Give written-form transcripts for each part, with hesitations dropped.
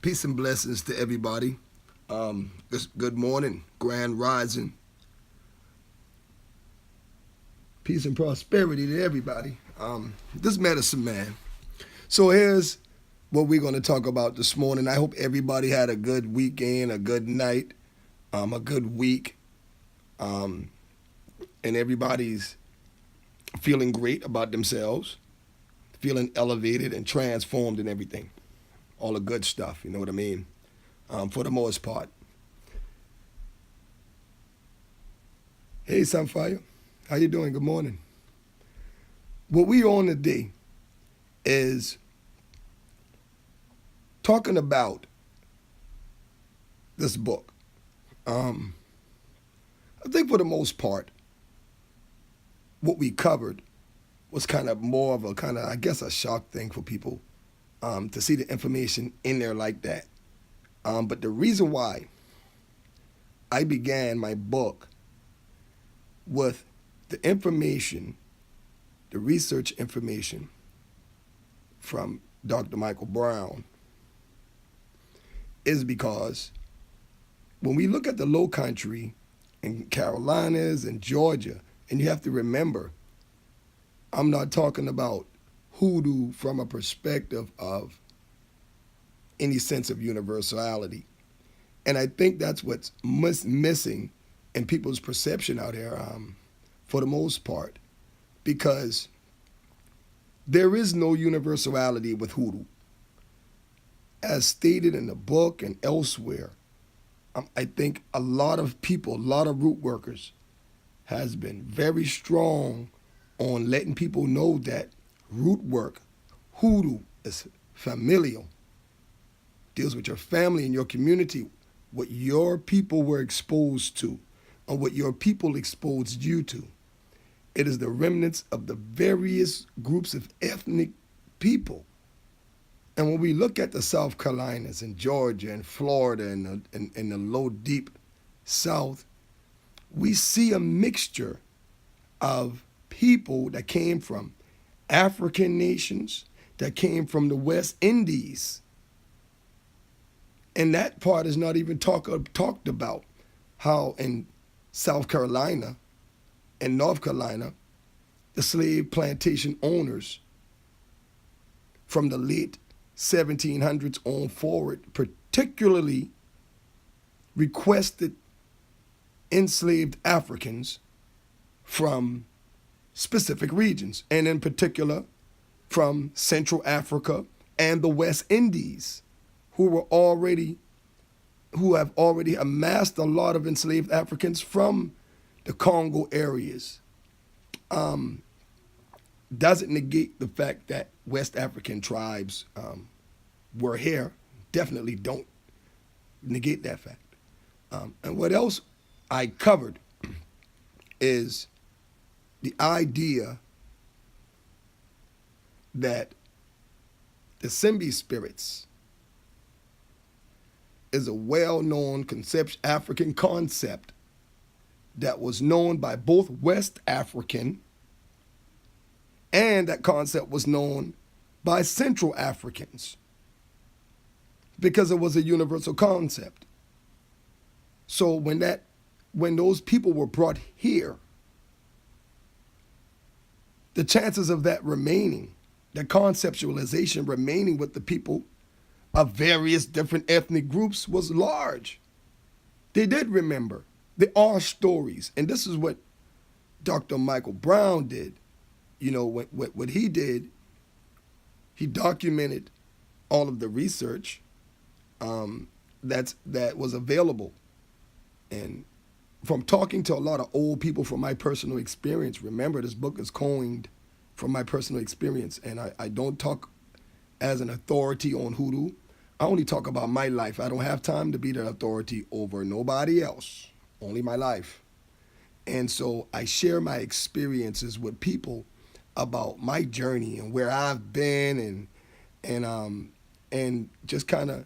Peace and blessings to everybody. Good morning, grand rising. Peace and prosperity to everybody. This medicine man. So here's what we're going to talk about this morning. I hope everybody had a good weekend, a good night, a good week, and everybody's feeling great about themselves, feeling elevated and transformed and everything. All the good stuff, you know what I mean? For the most part. Hey, Sunfire, how you doing? Good morning. What we on today is talking about this book. I think for the most part, what we covered was kind of more of a shock thing for people to see the information in there like that. But the reason why I began my book with the information, the research information from Dr. Michael Brown is because when we look at the Low Country in Carolinas and Georgia, and you have to remember, I'm not talking about hoodoo from a perspective of any sense of universality. And I think that's what's missing in people's perception out here for the most part, because there is no universality with hoodoo. As stated in the book and elsewhere, I think a lot of people, a lot of root workers, has been very strong on letting people know that root work, hoodoo, is familial, deals with your family and your community, what your people were exposed to, or what your people exposed you to. It is the remnants of the various groups of ethnic people. And when we look at the South Carolinas and Georgia and Florida and the low, deep South, we see a mixture of people that came from African nations, that came from the West Indies. And that part is not even talked about, how in South Carolina and North Carolina, the slave plantation owners from the late 1700s on forward particularly requested enslaved Africans from specific regions, and in particular from Central Africa and the West Indies, who have already amassed a lot of enslaved Africans from the Congo areas. Doesn't negate the fact that West African tribes were here. Definitely don't negate that fact. And what else I covered is the idea that the Simbi spirits is a well-known African concept that was known by both West African, and that concept was known by Central Africans because it was a universal concept. So when those people were brought here, the chances of that remaining, the conceptualization remaining with the people of various different ethnic groups was large. They did remember. There are stories, and this is what Dr. Michael Brown did. You know, what he did, he documented all of the research that was available. And from talking to a lot of old people from my personal experience, remember this book is coined from my personal experience, and I don't talk as an authority on hoodoo. I only talk about my life. I don't have time to be the authority over nobody else, only my life. And so I share my experiences with people about my journey and where I've been and just kind of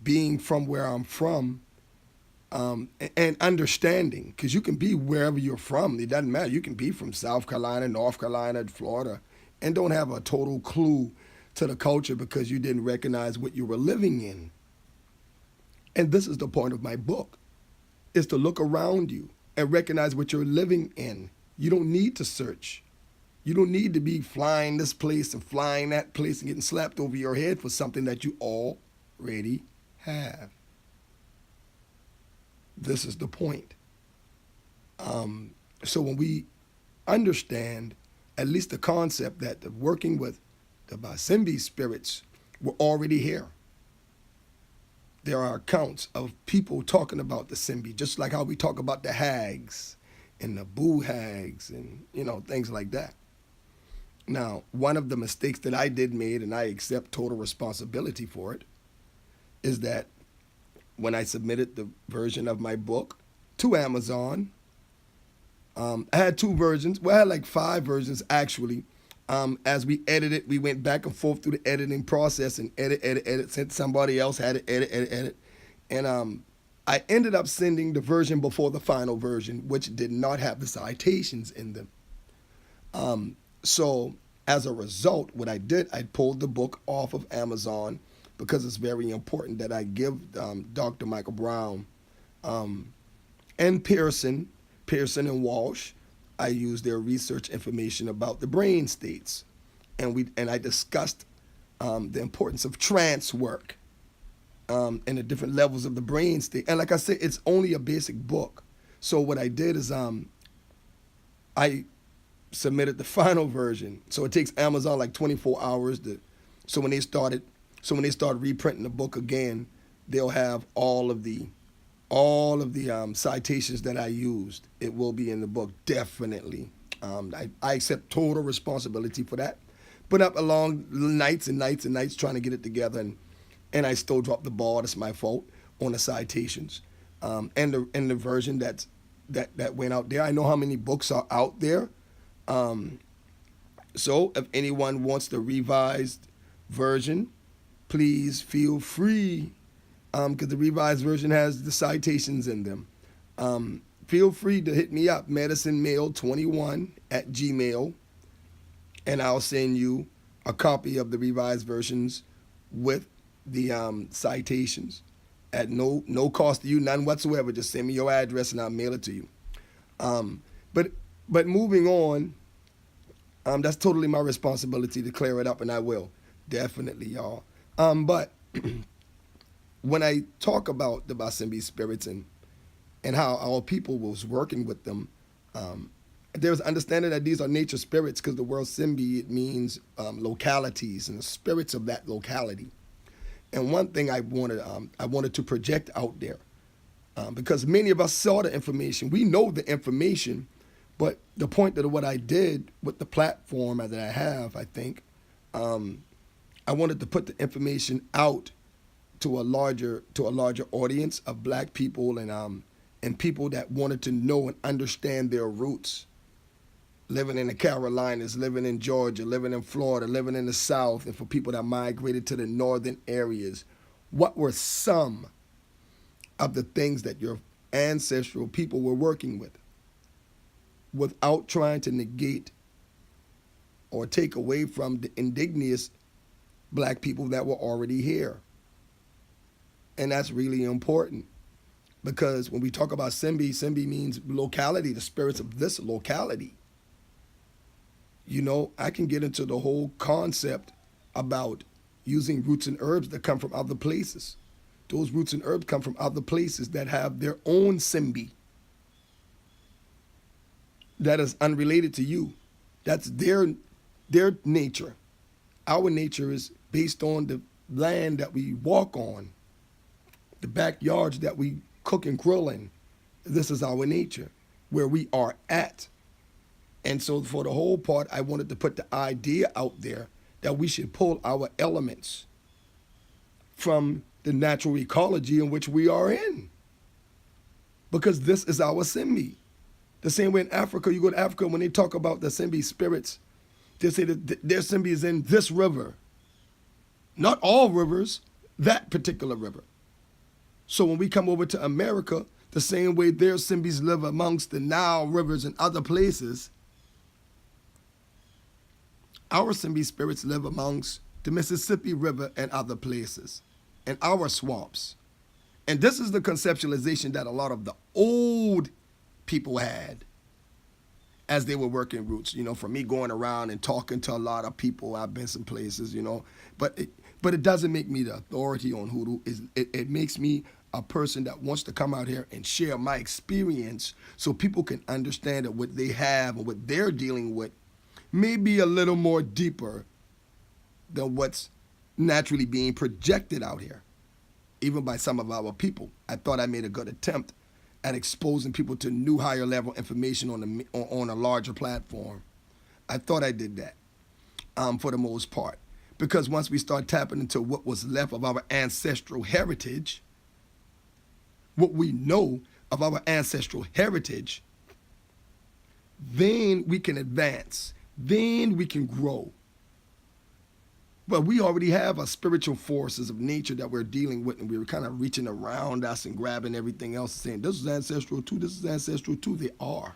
being from where I'm from, and understanding, because you can be wherever you're from. It doesn't matter. You can be from South Carolina, North Carolina, Florida, and don't have a total clue to the culture because you didn't recognize what you were living in. And this is the point of my book, is to look around you and recognize what you're living in. You don't need to search. You don't need to be flying this place and flying that place and getting slapped over your head for something that you already have. This is the point. So when we understand at least the concept that the working with the Basimbi spirits were already here. There are accounts of people talking about the Simbi, just like how we talk about the hags and the boo hags and, things like that. Now, one of the mistakes that I did made, and I accept total responsibility for it, is that when I submitted the version of my book to Amazon, I had two versions. Well, I had like 5 versions actually. As we edited, we went back and forth through the editing process and edit, sent somebody else, had to edit. And I ended up sending the version before the final version, which did not have the citations in them. So as a result, what I did, I pulled the book off of Amazon because it's very important that I give Dr. Michael Brown and Pearson and Walsh, I used their research information about the brain states, and I discussed the importance of trance work and the different levels of the brain state. And like I said, it's only a basic book. So what I did is I submitted the final version. So it takes Amazon like 24 hours so when they start reprinting the book again, they'll have all of the citations that I used. It will be in the book, definitely. I accept total responsibility for that. Put up along nights and nights and nights trying to get it together, and I still dropped the ball. That's my fault on the citations. And the version that went out there. I know how many books are out there. So if anyone wants the revised version, please feel free, because the revised version has the citations in them. Feel free to hit me up, medicinemale21@gmail, and I'll send you a copy of the revised versions with the citations at no cost to you, none whatsoever. Just send me your address and I'll mail it to you. But moving on, that's totally my responsibility to clear it up, and I will. Definitely, y'all. But when I talk about the Basimbi spirits and how our people was working with them, there's understanding that these are nature spirits, because the word Simbi, it means localities and the spirits of that locality. And one thing I wanted to project out there, because many of us saw the information. We know the information, but the point of what I did with the platform that I have, I think, I wanted to put the information out to a larger audience of black people and people that wanted to know and understand their roots. Living in the Carolinas, living in Georgia, living in Florida, living in the South, and for people that migrated to the northern areas, what were some of the things that your ancestral people were working with, without trying to negate or take away from the indigenous black people that were already here. And that's really important, because when we talk about Simbi, Simbi means locality, the spirits of this locality. I can get into the whole concept about using roots and herbs that come from other places. Those roots and herbs come from other places that have their own Simbi that is unrelated to you. That's their nature. Our nature is based on the land that we walk on, the backyards that we cook and grill in. This is our nature, where we are at. And so for the whole part, I wanted to put the idea out there that we should pull our elements from the natural ecology in which we are in, because this is our Simbi. The same way in Africa, you go to Africa, when they talk about the Simbi spirits, they say that their Simbi is in this river. Not all rivers, that particular river. So when we come over to America, the same way their Simbis live amongst the Nile rivers and other places, our Simbi spirits live amongst the Mississippi River and other places, and our swamps. And this is the conceptualization that a lot of the old people had as they were working roots. For me going around and talking to a lot of people, I've been some places, but it doesn't make me the authority on hoodoo. It makes me a person that wants to come out here and share my experience so people can understand that what they have and what they're dealing with may be a little more deeper than what's naturally being projected out here, even by some of our people. I thought I made a good attempt at exposing people to new higher level information on a larger platform. I thought I did that for the most part. Because once we start tapping into what was left of our ancestral heritage, what we know of our ancestral heritage, then we can advance. Then we can grow. But we already have our spiritual forces of nature that we're dealing with, and we're kind of reaching around us and grabbing everything else and saying, this is ancestral too, this is ancestral too. They are.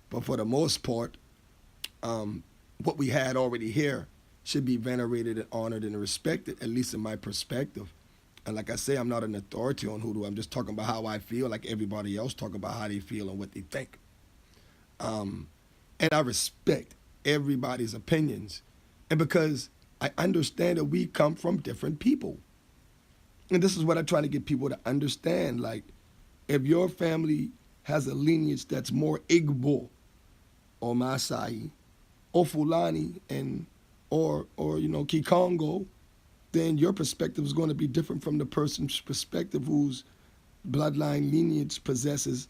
But for the most part, what we had already here should be venerated and honored and respected, at least in my perspective. And like I say, I'm not an authority on hoodoo. I'm just talking about how I feel, like everybody else talk about how they feel and what they think. And I respect everybody's opinions. And because I understand that we come from different people. And this is what I try to get people to understand. Like, if your family has a lineage that's more Igbo or Maasai or Fulani or Kikongo, then your perspective is going to be different from the person's perspective whose bloodline lineage possesses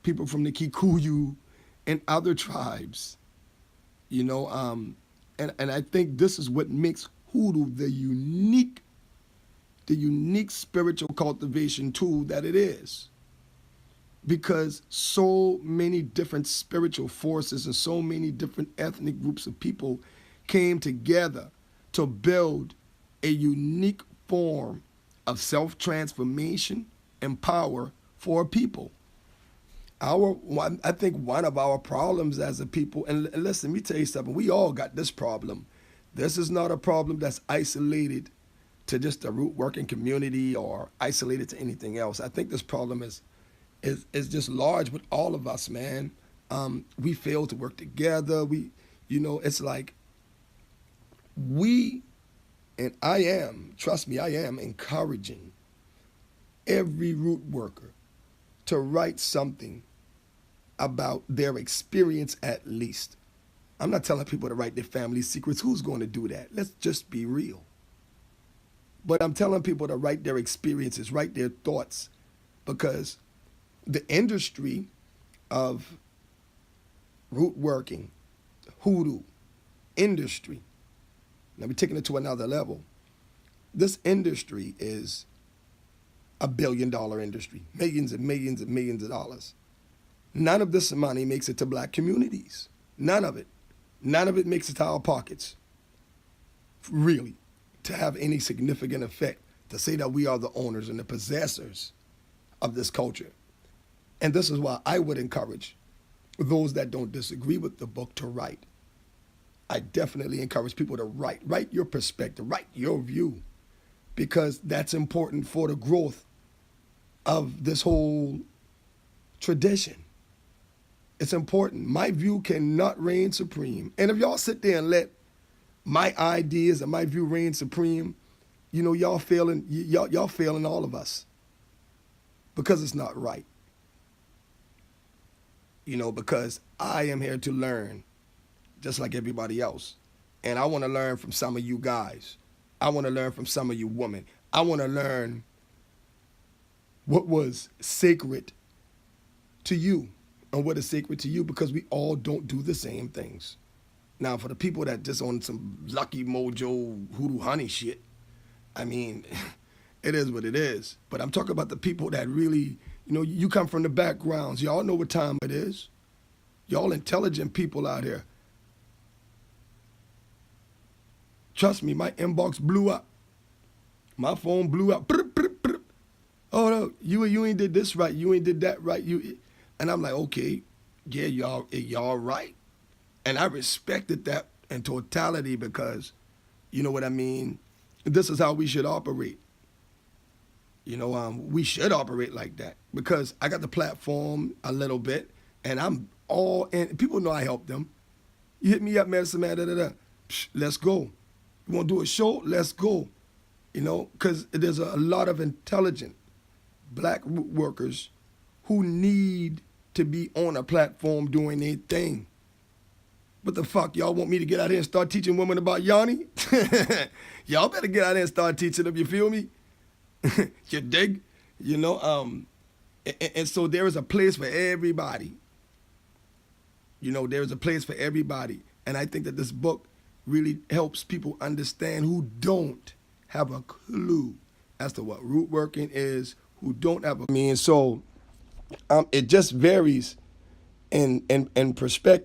people from the Kikuyu and other tribes. And I think this is what makes hoodoo the unique spiritual cultivation tool that it is. Because so many different spiritual forces and so many different ethnic groups of people came together to build a unique form of self-transformation and power for people. I think one of our problems as a people, and listen, let me tell you something, we all got this problem. This is not a problem that's isolated to just the root working community or isolated to anything else. I think this problem is just large with all of us, man. We fail to work together. It's like and trust me, I am encouraging every root worker to write something about their experience at least. I'm not telling people to write their family secrets. Who's going to do that? Let's just be real. But I'm telling people to write their experiences, write their thoughts, because the industry of root working, hoodoo industry, now we're taking it to another level. This industry is $1 billion industry, millions and millions and millions of dollars. None of this money makes it to black communities. None of it. None of it makes it to our pockets. Really, to have any significant effect, to say that we are the owners and the possessors of this culture. And this is why I would encourage those that don't disagree with the book to write. I definitely encourage people to write. Write your perspective, write your view, because that's important for the growth of this whole tradition. It's important. My view cannot reign supreme. And if y'all sit there and let my ideas and my view reign supreme, y'all failing all of us, because it's not right. Because I am here to learn just like everybody else. And I want to learn from some of you guys. I want to learn from some of you women. I want to learn what was sacred to you and what is sacred to you, because we all don't do the same things. Now, for the people that just on some lucky mojo hoodoo honey shit, I mean, it is what it is. But I'm talking about the people that really, you come from the backgrounds. Y'all know what time it is. Y'all intelligent people out here. Trust me, my inbox blew up. My phone blew up. Oh, no, you ain't did this right. You ain't did that right. And I'm like, okay, yeah, y'all right. And I respected that in totality, because, you know what I mean? This is how we should operate. We should operate like that because I got the platform a little bit, and I'm all in. People know I help them. You hit me up, medicine man, da da da. Psh, let's go. You want to do a show? Let's go. Because there's a lot of intelligent black root workers who need to be on a platform doing their thing. What the fuck, y'all want me to get out here and start teaching women about Yanni? Y'all better get out here and start teaching them, you feel me? You dig? And so there is a place for everybody. There is a place for everybody. And I think that this book really helps people understand who don't have a clue as to what root working is, who don't have a... I mean, so it just varies in perspective.